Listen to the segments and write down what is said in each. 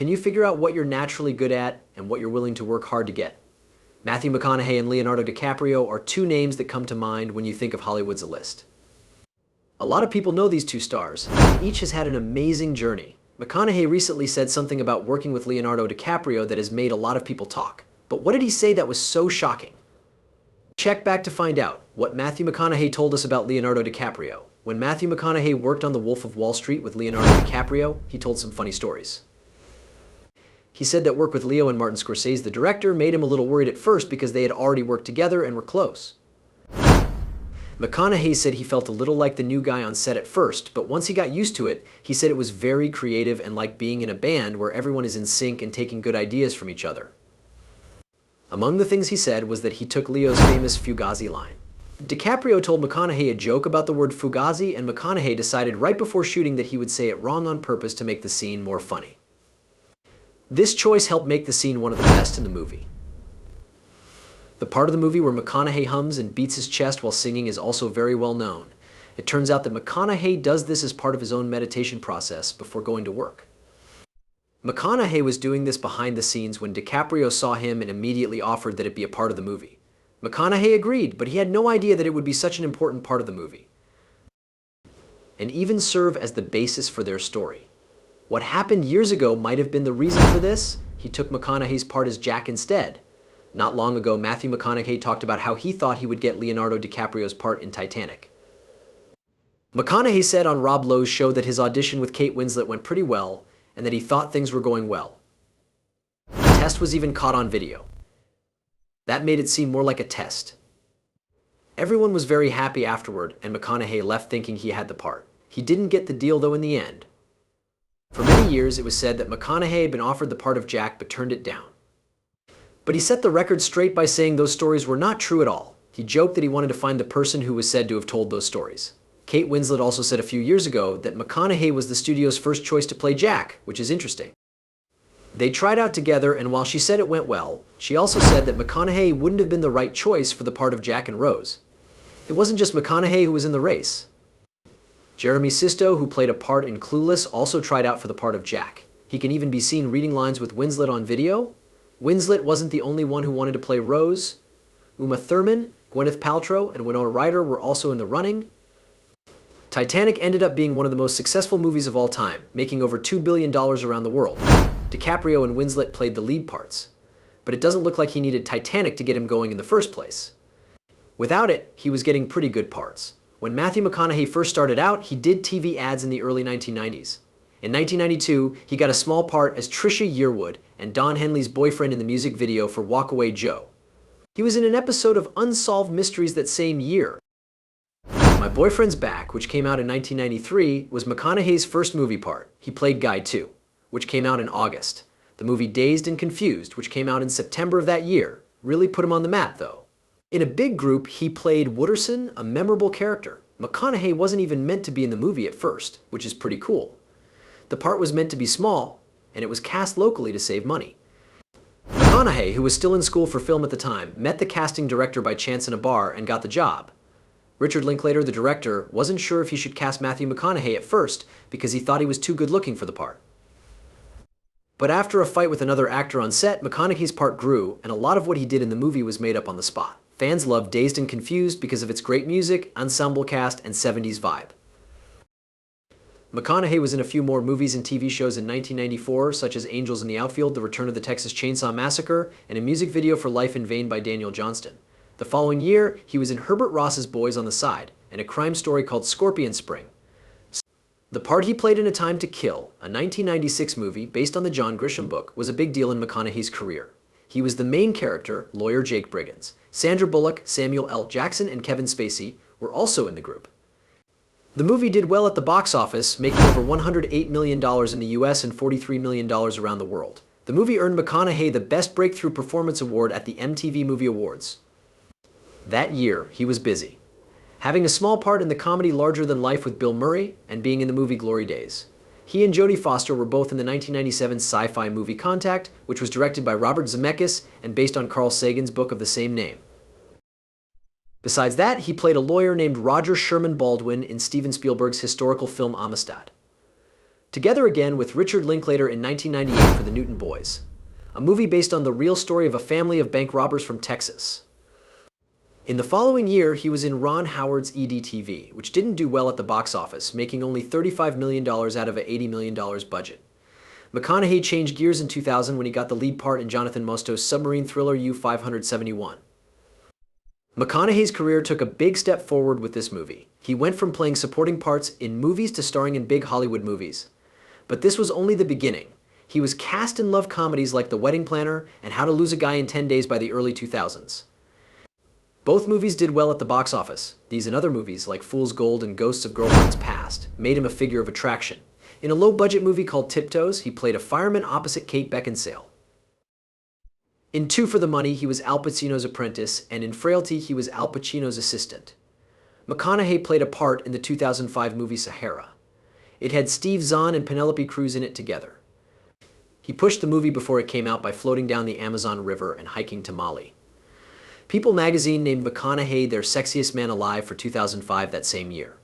Can you figure out what you're naturally good at and what you're willing to work hard to get? Matthew McConaughey and Leonardo DiCaprio are two names that come to mind when you think of Hollywood's A List. A lot of people know these two stars, and each has had an amazing journey. McConaughey recently said something about working with Leonardo DiCaprio that has made a lot of people talk. But what did he say that was so shocking? Check back to find out what Matthew McConaughey told us about Leonardo DiCaprio. When Matthew McConaughey worked on The Wolf of Wall Street with Leonardo DiCaprio, he told some funny stories. He said that work with Leo and Martin Scorsese, the director, made him a little worried at first because they had already worked together and were close. McConaughey said he felt a little like the new guy on set at first, but once he got used to it, he said it was very creative and like being in a band where everyone is in sync and taking good ideas from each other. Among the things he said was that he took Leo's famous Fugazi line. DiCaprio told McConaughey a joke about the word Fugazi, and McConaughey decided right before shooting that he would say it wrong on purpose to make the scene more funny. This choice helped make the scene one of the best in the movie. The part of the movie where McConaughey hums and beats his chest while singing is also very well known. It turns out that McConaughey does this as part of his own meditation process before going to work. McConaughey was doing this behind the scenes when DiCaprio saw him and immediately offered that it be a part of the movie. McConaughey agreed, but he had no idea that it would be such an important part of the movie, and even serve as the basis for their story. What happened years ago might have been the reason for this. He took McConaughey's part as Jack instead. Not long ago, Matthew McConaughey talked about how he thought he would get Leonardo DiCaprio's part in Titanic. McConaughey said on Rob Lowe's show that his audition with Kate Winslet went pretty well, and that he thought things were going well. The test was even caught on video. That made it seem more like a test. Everyone was very happy afterward, and McConaughey left thinking he had the part. He didn't get the deal though in the end. For many years, it was said that McConaughey had been offered the part of Jack but turned it down. But he set the record straight by saying those stories were not true at all. He joked that he wanted to find the person who was said to have told those stories. Kate Winslet also said a few years ago that McConaughey was the studio's first choice to play Jack, which is interesting. They tried out together, and while she said it went well, she also said that McConaughey wouldn't have been the right choice for the part of Jack and Rose. It wasn't just McConaughey who was in the race. Jeremy Sisto, who played a part in Clueless, also tried out for the part of Jack. He can even be seen reading lines with Winslet on video. Winslet wasn't the only one who wanted to play Rose. Uma Thurman, Gwyneth Paltrow, and Winona Ryder were also in the running. Titanic ended up being one of the most successful movies of all time, making over $2 billion around the world. DiCaprio and Winslet played the lead parts. But it doesn't look like he needed Titanic to get him going in the first place. Without it, he was getting pretty good parts. When Matthew McConaughey first started out, he did TV ads in the early 1990s. In 1992, he got a small part as Trisha Yearwood and Don Henley's boyfriend in the music video for Walk Away Joe. He was in an episode of Unsolved Mysteries that same year. My Boyfriend's Back, which came out in 1993, was McConaughey's first movie part. He played Guy 2, which came out in August. The movie Dazed and Confused, which came out in September of that year, really put him on the map, though. In A Big Group, he played Wooderson, a memorable character. McConaughey wasn't even meant to be in the movie at first, which is pretty cool. The part was meant to be small, and it was cast locally to save money. McConaughey, who was still in school for film at the time, met the casting director by chance in a bar and got the job. Richard Linklater, the director, wasn't sure if he should cast Matthew McConaughey at first because he thought he was too good looking for the part. But after a fight with another actor on set, McConaughey's part grew, and a lot of what he did in the movie was made up on the spot. Fans loved Dazed and Confused because of its great music, ensemble cast, and 70s vibe. McConaughey was in a few more movies and TV shows in 1994, such as Angels in the Outfield, The Return of the Texas Chainsaw Massacre, and a music video for Life in Vain by Daniel Johnston. The following year, he was in Herbert Ross's Boys on the Side, and a crime story called Scorpion Spring. The part he played in A Time to Kill, a 1996 movie based on the John Grisham book, was a big deal in McConaughey's career. He was the main character, lawyer Jake Briggins. Sandra Bullock, Samuel L. Jackson, and Kevin Spacey were also in the group. The movie did well at the box office, making over $108 million in the US and $43 million around the world. The movie earned McConaughey the Best Breakthrough Performance Award at the MTV Movie Awards. That year, he was busy, having a small part in the comedy Larger Than Life with Bill Murray and being in the movie Glory Days. He and Jodie Foster were both in the 1997 sci-fi movie Contact, which was directed by Robert Zemeckis and based on Carl Sagan's book of the same name. Besides that, he played a lawyer named Roger Sherman Baldwin in Steven Spielberg's historical film Amistad. together again with Richard Linklater in 1998 for The Newton Boys, a movie based on the real story of a family of bank robbers from Texas. In the following year, he was in Ron Howard's EDTV, which didn't do well at the box office, making only $35 million out of an $80 million budget. McConaughey changed gears in 2000 when he got the lead part in Jonathan Mosto's submarine thriller U-571. McConaughey's career took a big step forward with this movie. He went from playing supporting parts in movies to starring in big Hollywood movies. But this was only the beginning. He was cast in love comedies like The Wedding Planner and How to Lose a Guy in 10 Days by the early 2000s. Both movies did well at the box office. These and other movies, like Fool's Gold and Ghosts of Girlfriends Past, made him a figure of attraction. In a low-budget movie called Tiptoes, he played a fireman opposite Kate Beckinsale. In Two for the Money, he was Al Pacino's apprentice, and in Frailty, he was Al Pacino's assistant. McConaughey played a part in the 2005 movie Sahara. It had Steve Zahn and Penelope Cruz in it together. He pushed the movie before it came out by floating down the Amazon River and hiking to Mali. People magazine named McConaughey their sexiest man alive for 2005 that same year.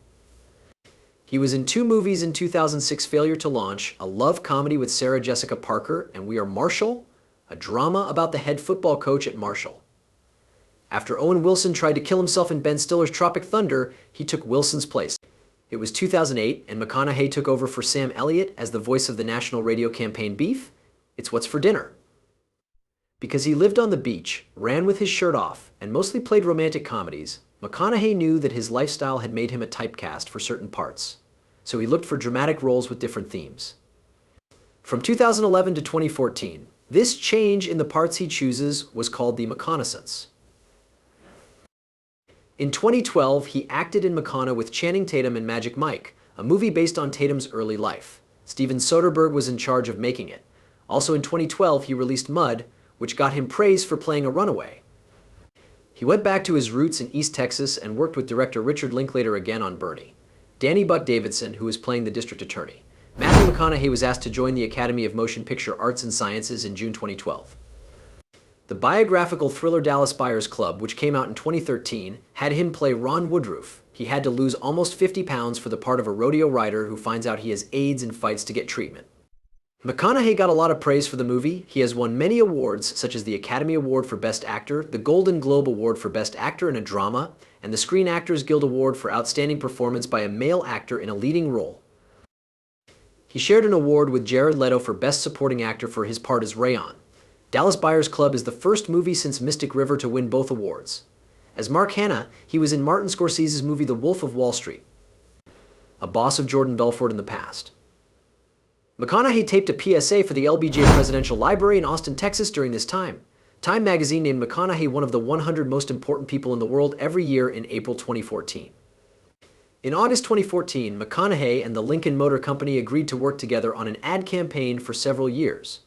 He was in two movies in 2006 Failure to Launch, a love comedy with Sarah Jessica Parker, and We Are Marshall, a drama about the head football coach at Marshall. After Owen Wilson tried to kill himself in Ben Stiller's Tropic Thunder, he took Wilson's place. It was 2008, and McConaughey took over for Sam Elliott as the voice of the national radio campaign Beef. It's What's for Dinner. Because he lived on the beach, ran with his shirt off, and mostly played romantic comedies, McConaughey knew that his lifestyle had made him a typecast for certain parts, so he looked for dramatic roles with different themes. From 2011 to 2014, this change in the parts he chooses was called the McConaissance. In 2012, he acted in McCona with Channing Tatum in Magic Mike, a movie based on Tatum's early life. Steven Soderbergh was in charge of making it. Also in 2012, he released Mud, which got him praise for playing a runaway. He went back to his roots in East Texas and worked with director Richard Linklater again on Bernie. Danny Buck Davidson, who was playing the district attorney. Matthew McConaughey was asked to join the Academy of Motion Picture Arts and Sciences in June 2012. The biographical thriller Dallas Buyers Club, which came out in 2013, had him play Ron Woodruff. He had to lose almost 50 pounds for the part of a rodeo rider who finds out he has AIDS and fights to get treatment. McConaughey got a lot of praise for the movie. He has won many awards, such as the Academy Award for Best Actor, the Golden Globe Award for Best Actor in a Drama, and the Screen Actors Guild Award for Outstanding Performance by a Male Actor in a Leading Role. He shared an award with Jared Leto for Best Supporting Actor for his part as Rayon. Dallas Buyers Club is the first movie since Mystic River to win both awards. As Mark Hanna, he was in Martin Scorsese's movie The Wolf of Wall Street, a boss of Jordan Belfort in the past. McConaughey taped a PSA for the LBJ Presidential Library in Austin, Texas during this time. Time magazine named McConaughey one of the 100 most important people in the world every year in April 2014. In August 2014, McConaughey and the Lincoln Motor Company agreed to work together on an ad campaign for several years.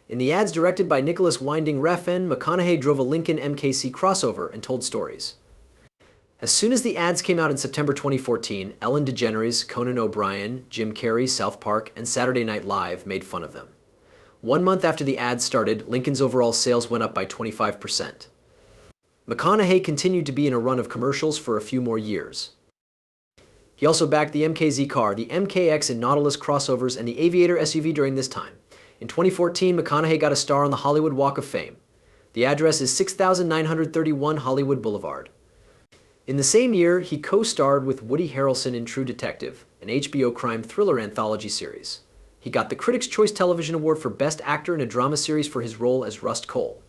In the ads directed by Nicholas Winding Refn, McConaughey drove a Lincoln MKC crossover and told stories. As soon as the ads came out in September 2014, Ellen DeGeneres, Conan O'Brien, Jim Carrey, South Park, and Saturday Night Live made fun of them. 1 month after the ads started, Lincoln's overall sales went up by 25%. McConaughey continued to be in a run of commercials for a few more years. He also backed the MKZ car, the MKX and Nautilus crossovers, and the Aviator SUV during this time. In 2014, McConaughey got a star on the Hollywood Walk of Fame. The address is 6931 Hollywood Boulevard. In the same year, he co-starred with Woody Harrelson in True Detective, an HBO crime thriller anthology series. He got the Critics' Choice Television Award for Best Actor in a Drama Series for his role as Rust Cole.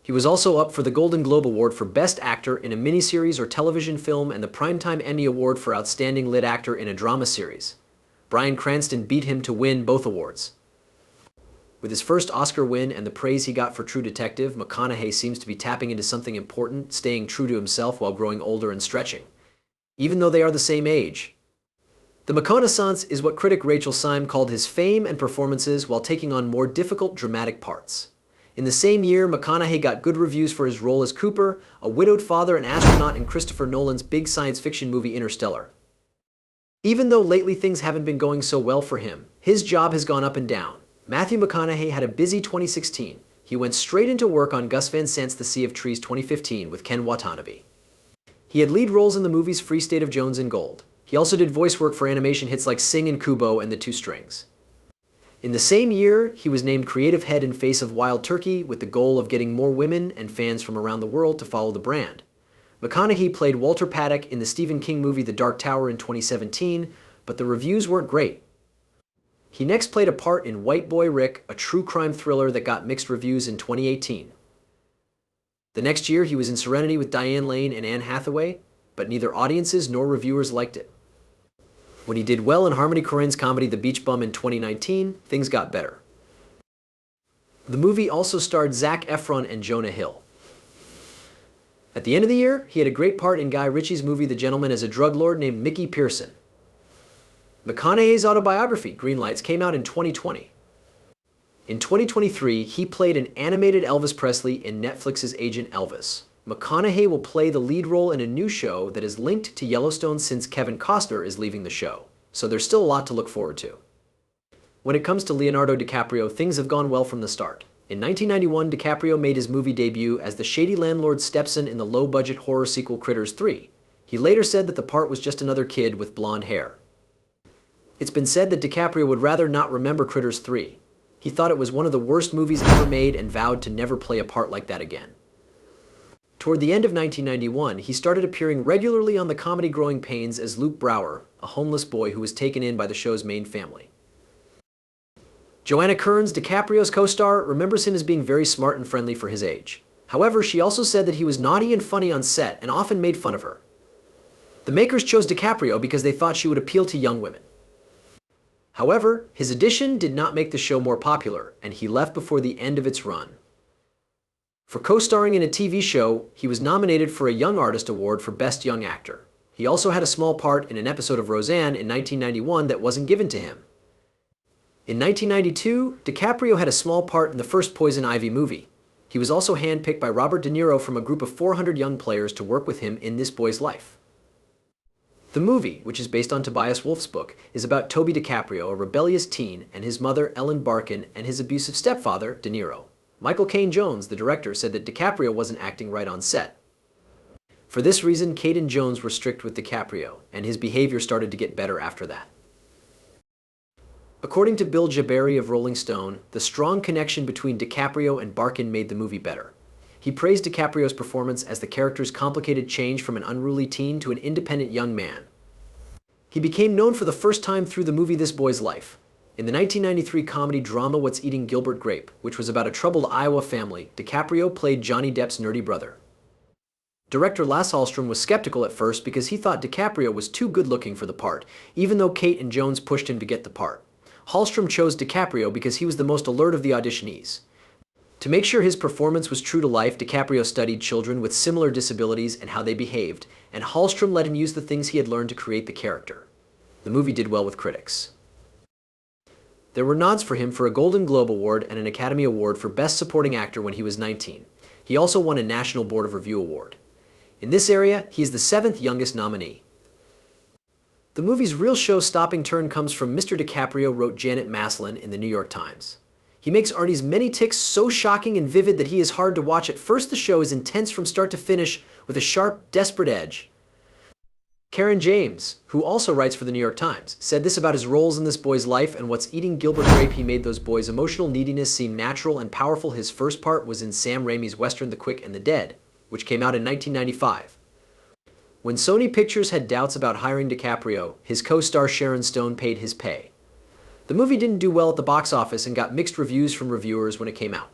He was also up for the Golden Globe Award for Best Actor in a Miniseries or Television Film and the Primetime Emmy Award for Outstanding Lead Actor in a Drama Series. Bryan Cranston beat him to win both awards. With his first Oscar win and the praise he got for True Detective, McConaughey seems to be tapping into something important, staying true to himself while growing older and stretching, even though they are the same age. The McConaissance is what critic Rachel Syme called his fame and performances while taking on more difficult dramatic parts. In the same year, McConaughey got good reviews for his role as Cooper, a widowed father and astronaut in Christopher Nolan's big science fiction movie Interstellar. Even though lately things haven't been going so well for him, his job has gone up and down. Matthew McConaughey had a busy 2016. He went straight into work on Gus Van Sant's The Sea of Trees 2015 with Ken Watanabe. He had lead roles in the movies Free State of Jones and Gold. He also did voice work for animation hits like Sing and Kubo and The Two Strings. In the same year, he was named creative head and face of Wild Turkey with the goal of getting more women and fans from around the world to follow the brand. McConaughey played Walter Paddock in the Stephen King movie The Dark Tower in 2017, but the reviews weren't great. He next played a part in White Boy Rick, a true crime thriller that got mixed reviews in 2018. The next year, he was in Serenity with Diane Lane and Anne Hathaway, but neither audiences nor reviewers liked it. When he did well in Harmony Korine's comedy The Beach Bum in 2019, things got better. The movie also starred Zac Efron and Jonah Hill. At the end of the year, he had a great part in Guy Ritchie's movie The Gentleman as a drug lord named Mickey Pearson. McConaughey's autobiography, Greenlights, came out in 2020. In 2023, he played an animated Elvis Presley in Netflix's Agent Elvis. McConaughey will play the lead role in a new show that is linked to Yellowstone since Kevin Costner is leaving the show, so there's still a lot to look forward to. When it comes to Leonardo DiCaprio, things have gone well from the start. In 1991, DiCaprio made his movie debut as the shady landlord's stepson in the low-budget horror sequel Critters 3. He later said that the part was just another kid with blonde hair. It's been said that DiCaprio would rather not remember Critters 3. He thought it was one of the worst movies ever made and vowed to never play a part like that again. Toward the end of 1991, he started appearing regularly on the comedy Growing Pains as Luke Brower, a homeless boy who was taken in by the show's main family. Joanna Kearns, DiCaprio's co-star, remembers him as being very smart and friendly for his age. However, she also said that he was naughty and funny on set and often made fun of her. The makers chose DiCaprio because they thought she would appeal to young women. However, his addition did not make the show more popular, and he left before the end of its run. For co-starring in a TV show, he was nominated for a Young Artist Award for Best Young Actor. He also had a small part in an episode of Roseanne in 1991 that wasn't given to him. In 1992, DiCaprio had a small part in the first Poison Ivy movie. He was also handpicked by Robert De Niro from a group of 400 young players to work with him in this boy's life. The movie, which is based on Tobias Wolff's book, is about Toby DiCaprio, a rebellious teen, and his mother, Ellen Barkin, and his abusive stepfather, De Niro. Michael Caine Jones, the director, said that DiCaprio wasn't acting right on set. For this reason, Caine and Jones were strict with DiCaprio, and his behavior started to get better after that. According to Bill Jabari of Rolling Stone, the strong connection between DiCaprio and Barkin made the movie better. He praised DiCaprio's performance as the character's complicated change from an unruly teen to an independent young man. He became known for the first time through the movie This Boy's Life. In the 1993 comedy drama What's Eating Gilbert Grape, which was about a troubled Iowa family, DiCaprio played Johnny Depp's nerdy brother. Director Lasse Hallström was skeptical at first because he thought DiCaprio was too good-looking for the part, even though Caine and Jones pushed him to get the part. Hallström chose DiCaprio because he was the most alert of the auditionees. To make sure his performance was true to life, DiCaprio studied children with similar disabilities and how they behaved, and Hallström let him use the things he had learned to create the character. The movie did well with critics. There were nods for him for a Golden Globe Award and an Academy Award for Best Supporting Actor when he was 19. He also won a National Board of Review Award. In this area, he is the 7th youngest nominee. The movie's real show-stopping turn comes from Mr. DiCaprio, wrote Janet Maslin in the New York Times. He makes Artie's many tics so shocking and vivid that he is hard to watch. At first, the show is intense from start to finish with a sharp, desperate edge. Karen James, who also writes for the New York Times, said this about his roles in this boy's life and What's Eating Gilbert Grape. He made those boys' emotional neediness seem natural and powerful. His first part was in Sam Raimi's Western The Quick and the Dead, which came out in 1995. When Sony Pictures had doubts about hiring DiCaprio, his co-star Sharon Stone paid his pay. The movie didn't do well at the box office and got mixed reviews from reviewers when it came out.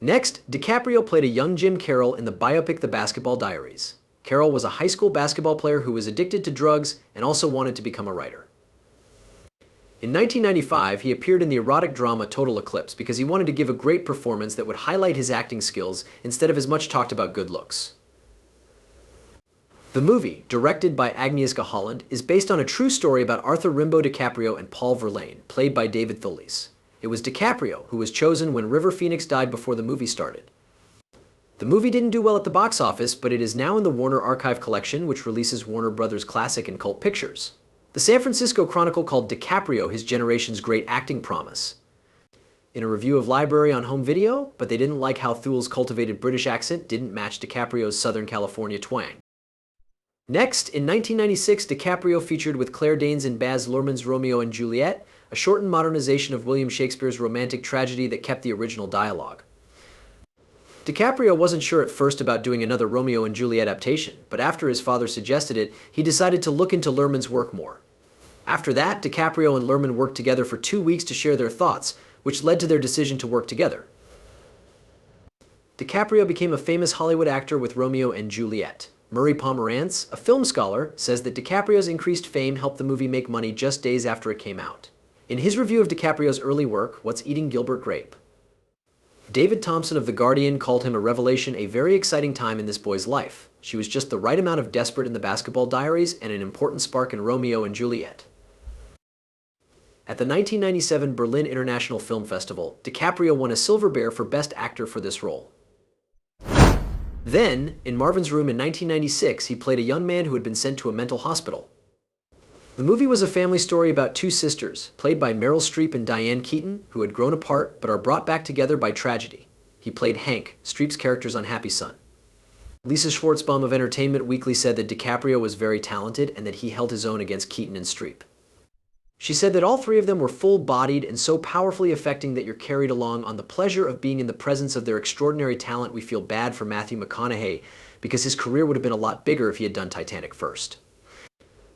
Next, DiCaprio played a young Jim Carroll in the biopic The Basketball Diaries. Carroll was a high school basketball player who was addicted to drugs and also wanted to become a writer. In 1995, he appeared in the erotic drama Total Eclipse because he wanted to give a great performance that would highlight his acting skills instead of his much talked about good looks. The movie, directed by Agnieszka Holland, is based on a true story about Arthur Rimbaud DiCaprio and Paul Verlaine, played by David Thewlis. It was DiCaprio who was chosen when River Phoenix died before the movie started. The movie didn't do well at the box office, but it is now in the Warner Archive Collection, which releases Warner Brothers classic and cult pictures. The San Francisco Chronicle called DiCaprio his generation's great acting promise. In a review of Library on Home Video, but they didn't like how Thewlis' cultivated British accent didn't match DiCaprio's Southern California twang. Next, in 1996, DiCaprio featured with Claire Danes in Baz Luhrmann's Romeo and Juliet, a shortened modernization of William Shakespeare's romantic tragedy that kept the original dialogue. DiCaprio wasn't sure at first about doing another Romeo and Juliet adaptation, but after his father suggested it, he decided to look into Luhrmann's work more. After that, DiCaprio and Luhrmann worked together for 2 weeks to share their thoughts, which led to their decision to work together. DiCaprio became a famous Hollywood actor with Romeo and Juliet. Murray Pomerantz, a film scholar, says that DiCaprio's increased fame helped the movie make money just days after it came out. In his review of DiCaprio's early work, What's Eating Gilbert Grape?, David Thompson of The Guardian called him a revelation, a very exciting time in this boy's life. She was just the right amount of desperate in the Basketball Diaries and an important spark in Romeo and Juliet. At the 1997 Berlin International Film Festival, DiCaprio won a Silver Bear for Best Actor for this role. Then, in Marvin's Room in 1996, he played a young man who had been sent to a mental hospital. The movie was a family story about 2 sisters, played by Meryl Streep and Diane Keaton, who had grown apart but are brought back together by tragedy. He played Hank, Streep's character's unhappy son. Lisa Schwartzbaum of Entertainment Weekly said that DiCaprio was very talented and that he held his own against Keaton and Streep. She said that all 3 of them were full-bodied and so powerfully affecting that you're carried along on the pleasure of being in the presence of their extraordinary talent. We feel bad for Matthew McConaughey because his career would have been a lot bigger if he had done Titanic first.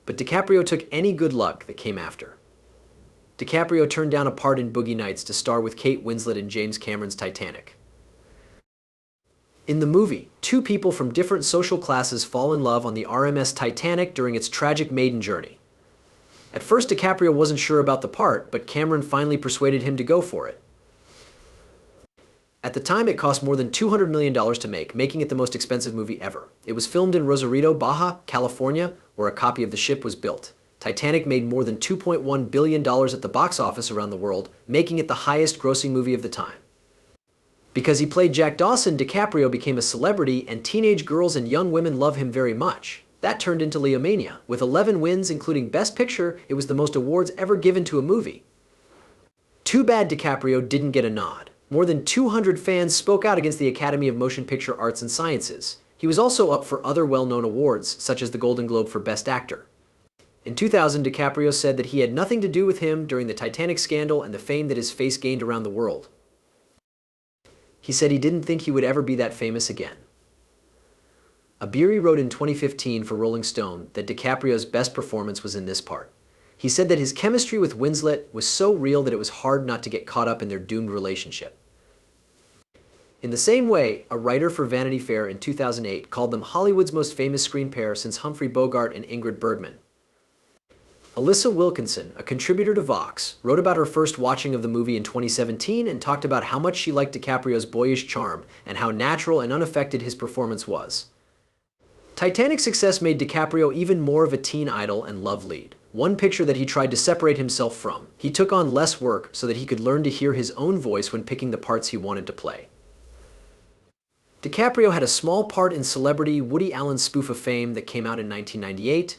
But DiCaprio took any good luck that came after. DiCaprio turned down a part in Boogie Nights to star with Kate Winslet in James Cameron's Titanic. In the movie, 2 people from different social classes fall in love on the RMS Titanic during its tragic maiden journey. At first, DiCaprio wasn't sure about the part, but Cameron finally persuaded him to go for it. At the time, it cost more than $200 million to make, making it the most expensive movie ever. It was filmed in Rosarito, Baja, California, where a copy of the ship was built. Titanic made more than $2.1 billion at the box office around the world, making it the highest-grossing movie of the time. Because he played Jack Dawson, DiCaprio became a celebrity, and teenage girls and young women love him very much. That turned into Leomania. With 11 wins, including Best Picture, it was the most awards ever given to a movie. Too bad DiCaprio didn't get a nod. More than 200 fans spoke out against the Academy of Motion Picture Arts and Sciences. He was also up for other well-known awards, such as the Golden Globe for Best Actor. In 2000, DiCaprio said that he had nothing to do with him during the Titanic scandal and the fame that his face gained around the world. He said he didn't think he would ever be that famous again. Abiri wrote in 2015 for Rolling Stone that DiCaprio's best performance was in this part. He said that his chemistry with Winslet was so real that it was hard not to get caught up in their doomed relationship. In the same way, a writer for Vanity Fair in 2008 called them Hollywood's most famous screen pair since Humphrey Bogart and Ingrid Bergman. Alyssa Wilkinson, a contributor to Vox, wrote about her first watching of the movie in 2017 and talked about how much she liked DiCaprio's boyish charm and how natural and unaffected his performance was. Titanic's success made DiCaprio even more of a teen idol and love lead, one picture that he tried to separate himself from. He took on less work so that he could learn to hear his own voice when picking the parts he wanted to play. DiCaprio had a small part in Celebrity, Woody Allen's spoof of fame that came out in 1998.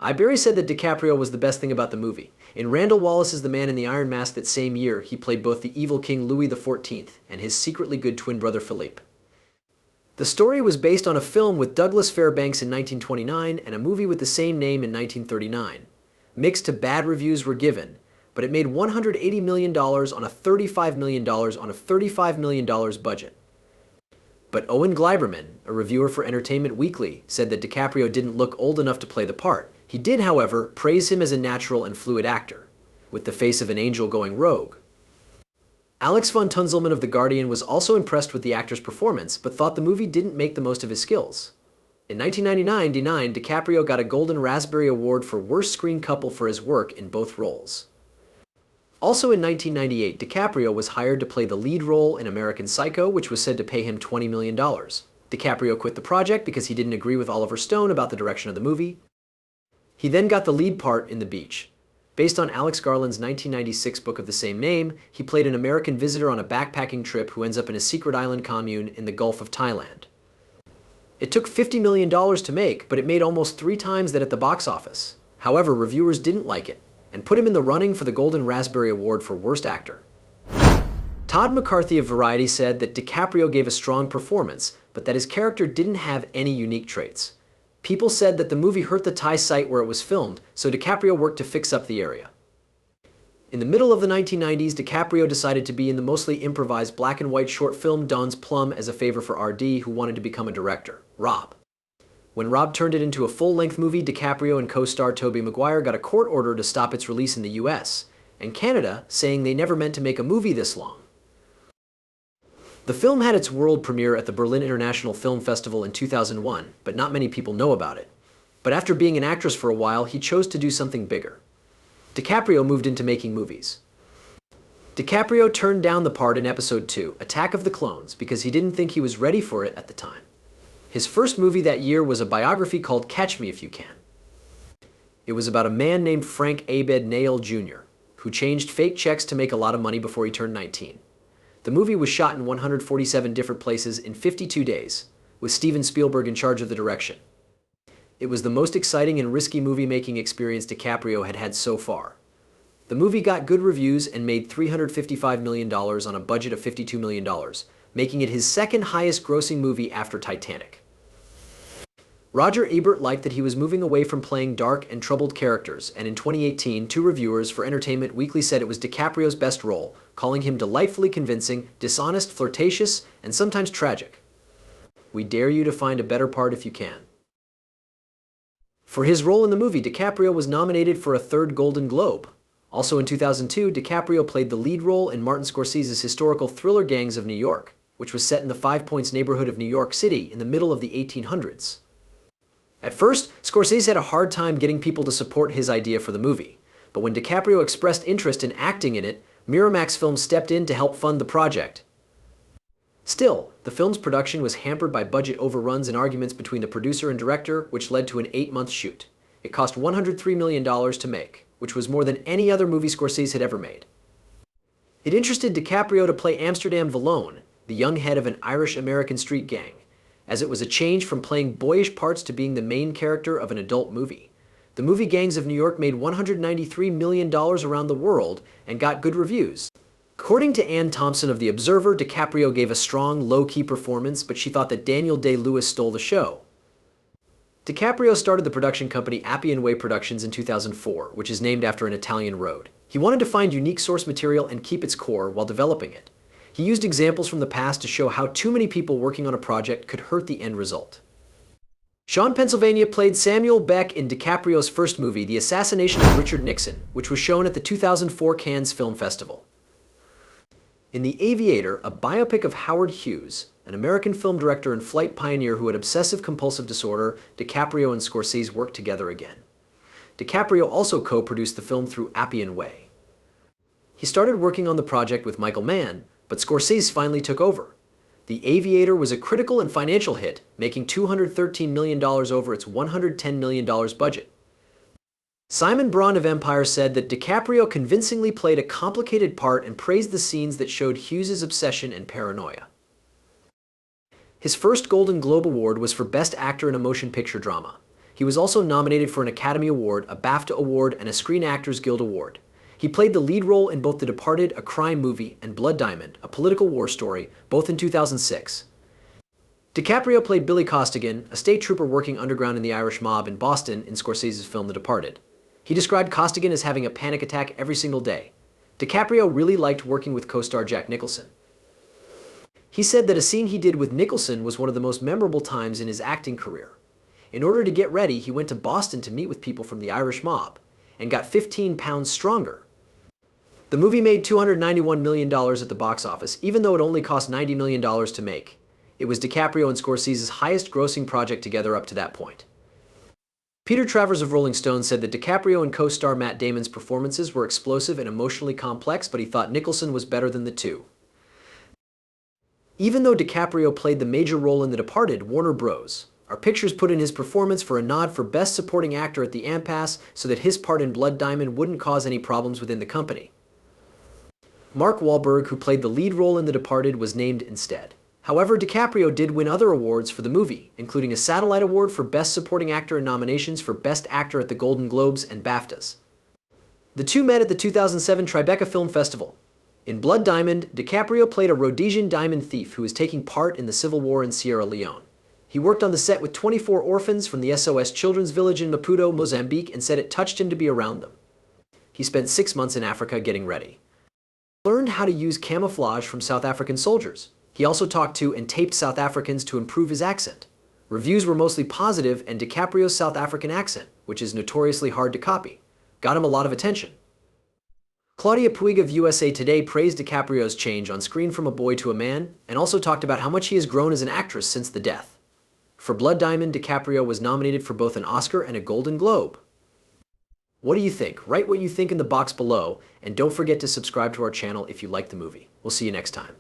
Iberi said that DiCaprio was the best thing about the movie. In Randall Wallace's The Man in the Iron Mask that same year, he played both the evil King Louis XIV and his secretly good twin brother Philippe. The story was based on a film with Douglas Fairbanks in 1929 and a movie with the same name in 1939. Mixed to bad reviews were given, but it made $180 million on a $35 million budget. But Owen Gleiberman, a reviewer for Entertainment Weekly, said that DiCaprio didn't look old enough to play the part. He did, however, praise him as a natural and fluid actor, with the face of an angel going rogue. Alex von Tunzelmann of The Guardian was also impressed with the actor's performance, but thought the movie didn't make the most of his skills. In 1999, DiCaprio got a Golden Raspberry Award for Worst Screen Couple for his work in both roles. Also in 1998, DiCaprio was hired to play the lead role in American Psycho, which was said to pay him $20 million. DiCaprio quit the project because he didn't agree with Oliver Stone about the direction of the movie. He then got the lead part in The Beach. Based on Alex Garland's 1996 book of the same name, he played an American visitor on a backpacking trip who ends up in a secret island commune in the Gulf of Thailand. It took $50 million to make, but it made almost 3 times that at the box office. However, reviewers didn't like it, and put him in the running for the Golden Raspberry Award for Worst Actor. Todd McCarthy of Variety said that DiCaprio gave a strong performance, but that his character didn't have any unique traits. People said that the movie hurt the Thai site where it was filmed, so DiCaprio worked to fix up the area. In the middle of the 1990s, DiCaprio decided to be in the mostly improvised black and white short film Don's Plum as a favor for RD, who wanted to become a director, Rob. When Rob turned it into a full-length movie, DiCaprio and co-star Tobey Maguire got a court order to stop its release in the US and Canada, saying they never meant to make a movie this long. The film had its world premiere at the Berlin International Film Festival in 2001, but not many people know about it. But after being an actress for a while, he chose to do something bigger. DiCaprio moved into making movies. DiCaprio turned down the part in Episode 2, Attack of the Clones, because he didn't think he was ready for it at the time. His first movie that year was a biography called Catch Me If You Can. It was about a man named Frank Abed Nail Jr., who changed fake checks to make a lot of money before he turned 19. The movie was shot in 147 different places in 52 days, with Steven Spielberg in charge of the direction. It was the most exciting and risky movie-making experience DiCaprio had had so far. The movie got good reviews and made $355 million on a budget of $52 million, making it his second highest grossing movie after Titanic. Roger Ebert liked that he was moving away from playing dark and troubled characters, and in 2018, two reviewers for Entertainment Weekly said it was DiCaprio's best role, calling him delightfully convincing, dishonest, flirtatious, and sometimes tragic. We dare you to find a better part if you can. For his role in the movie, DiCaprio was nominated for a third Golden Globe. Also in 2002, DiCaprio played the lead role in Martin Scorsese's historical thriller Gangs of New York, which was set in the Five Points neighborhood of New York City in the middle of the 1800s. At first, Scorsese had a hard time getting people to support his idea for the movie, but when DiCaprio expressed interest in acting in it, Miramax Films stepped in to help fund the project. Still, the film's production was hampered by budget overruns and arguments between the producer and director, which led to an 8-month shoot. It cost $103 million to make, which was more than any other movie Scorsese had ever made. It interested DiCaprio to play Amsterdam Vallone, the young head of an Irish-American street gang, as it was a change from playing boyish parts to being the main character of an adult movie. The movie Gangs of New York made $193 million around the world and got good reviews. According to Ann Thompson of The Observer, DiCaprio gave a strong, low-key performance, but she thought that Daniel Day-Lewis stole the show. DiCaprio started the production company Appian Way Productions in 2004, which is named after an Italian road. He wanted to find unique source material and keep its core while developing it. He used examples from the past to show how too many people working on a project could hurt the end result. Sean Pennsylvania played Samuel Beck in DiCaprio's first movie, The Assassination of Richard Nixon, which was shown at the 2004 Cannes Film Festival. In The Aviator, a biopic of Howard Hughes, an American film director and flight pioneer who had obsessive-compulsive disorder, DiCaprio and Scorsese worked together again. DiCaprio also co-produced the film through Appian Way. He started working on the project with Michael Mann, but Scorsese finally took over. The Aviator was a critical and financial hit, making $213 million over its $110 million budget. Simon Braun of Empire said that DiCaprio convincingly played a complicated part and praised the scenes that showed Hughes' obsession and paranoia. His first Golden Globe Award was for Best Actor in a Motion Picture Drama. He was also nominated for an Academy Award, a BAFTA Award, and a Screen Actors Guild Award. He played the lead role in both The Departed, a crime movie, and Blood Diamond, a political war story, both in 2006. DiCaprio played Billy Costigan, a state trooper working underground in the Irish mob in Boston in Scorsese's film The Departed. He described Costigan as having a panic attack every single day. DiCaprio really liked working with co-star Jack Nicholson. He said that a scene he did with Nicholson was one of the most memorable times in his acting career. In order to get ready, he went to Boston to meet with people from the Irish mob and got 15 pounds stronger. The movie made $291 million at the box office, even though it only cost $90 million to make. It was DiCaprio and Scorsese's highest grossing project together up to that point. Peter Travers of Rolling Stone said that DiCaprio and co-star Matt Damon's performances were explosive and emotionally complex, but he thought Nicholson was better than the two. Even though DiCaprio played the major role in The Departed, Warner Bros. Our Pictures put in his performance for a nod for Best Supporting Actor at the impasse so that his part in Blood Diamond wouldn't cause any problems within the company. Mark Wahlberg, who played the lead role in The Departed, was named instead. However, DiCaprio did win other awards for the movie, including a Satellite Award for Best Supporting Actor and nominations for Best Actor at the Golden Globes and BAFTAs. The two met at the 2007 Tribeca Film Festival. In Blood Diamond, DiCaprio played a Rhodesian diamond thief who was taking part in the civil war in Sierra Leone. He worked on the set with 24 orphans from the SOS Children's Village in Maputo, Mozambique, and said it touched him to be around them. He spent 6 months in Africa getting ready. He learned how to use camouflage from South African soldiers. He also talked to and taped South Africans to improve his accent. Reviews were mostly positive, and DiCaprio's South African accent, which is notoriously hard to copy, got him a lot of attention. Claudia Puig of USA Today praised DiCaprio's change on screen from a boy to a man, and also talked about how much he has grown as an actress since the death. For Blood Diamond, DiCaprio was nominated for both an Oscar and a Golden Globe. What do you think? Write what you think in the box below, and don't forget to subscribe to our channel if you like the movie. We'll see you next time.